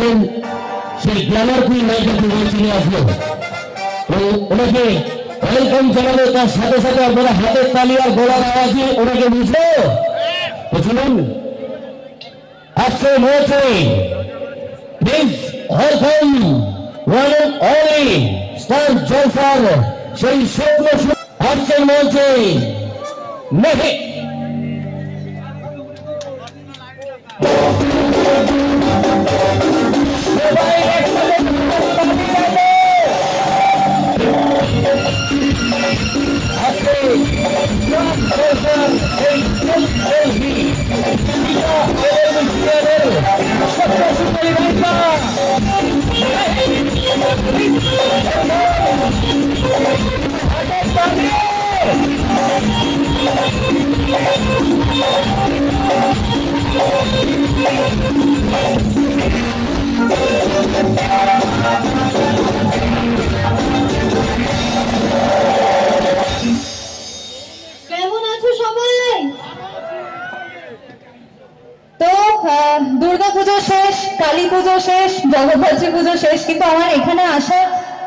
আছেন সেই Glamour queen নায়িকাকে চিনে আসলো ওনাকে ওয়েলকাম জানাবো। তার সাথে সাথে আপনারা হাতের তালি আর গলার আওয়াজে ওনাকে বুঝলো তো শুনুন। After motoring, please welcome one and only star Jalfar সেই স্বপ্ন আসছেন মঞ্চে মেহে। কেমন আছো সবাই? তো দুর্গা পুজো শেষ, কালী পুজো শেষ, জগদ্ধাত্রী পুজো শেষ, কিন্তু আমার এখানে আসা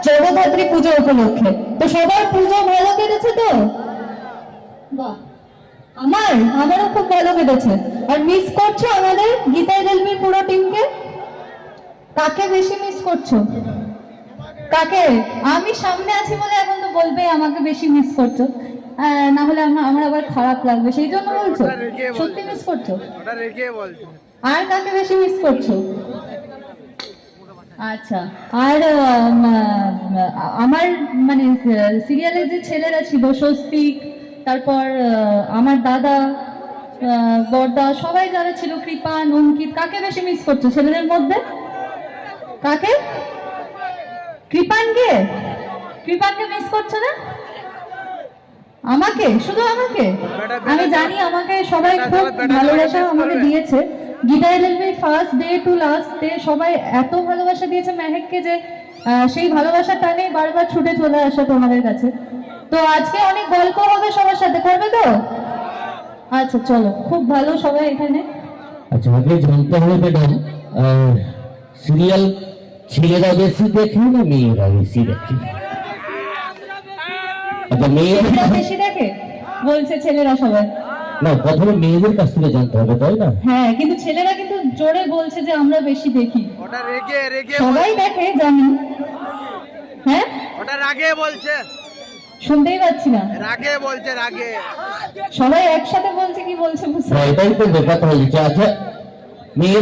জগদ্ধাত্রী পুজো উপলক্ষে। তো সবার পুজো ভালো কেটেছে তো? বাহ, আমারও খুব ভালো কেটেছে। আর মিস করছো আমাদের গীতা রেলমির পুরো টিমকে? কাকে বেশি মিস করছো? কাকে? আমি সামনে আছি বলে এখন তো বলবে আমাকে বেশি মিস করছো, না হলে আমার আবার খারাপ লাগবে, সেই জন্য বলছো? সত্যি মিস করছো? আর কাকে বেশি মিস করছো? আচ্ছা, আর আমার মানে সিরিয়ালের যে ছেলেরা ছিল, স্বস্তিক, তারপর আমার দাদা, বড়দা, সবাই যারা ছিল, কৃপান, অঙ্কিত, কাকে বেশি মিস করছো ছেলেদের মধ্যে? কাকে? কৃপানকে? কৃপানকে মিস করছো না? আমাকে? শুধু আমাকে? আমি জানি আমাকে সবাই খুব ভালোবাসা আমাকে দিয়েছে। গীতা এলএলবির first day to last day সবাই এত ভালোবাসা দিয়েছে মেহেককে যে সেই ভালোবাসার টানে বারবার ছুটে চলে আসে তোমাদের কাছে। তো আজকে অনেক গল্প হবে সবার সাথে, করবে তো? আচ্ছা চলো, খুব ভালো সবাই এখানে। আচ্ছা, আগে জানতে হবে ম্যাডাম, সিরিয়াল ছেলেরা বেশি দেখে না মেয়েরা বেশি দেখে? আচ্ছা, মেয়েরা বেশি দেখে বলছে ছেলেরা সবাই। না, প্রথমে মেয়েদের কাছ থেকে জানতে হবে, তাই না? হ্যাঁ, কিন্তু ছেলেরা কিন্তু জোরে বলছে যে আমরা বেশি দেখি। ওটা রেগে রেগে সবাই দেখে জানি। হ্যাঁ, ওটা রাগে বলছে, শুনতেই পাচ্ছি না। রাগে বলছে, রাগে। সবাই একসাথে বলছে, কি বলছে বুঝতে? এটাই তো ব্যাপারটা হয়েছে। আচ্ছা, মেয়ে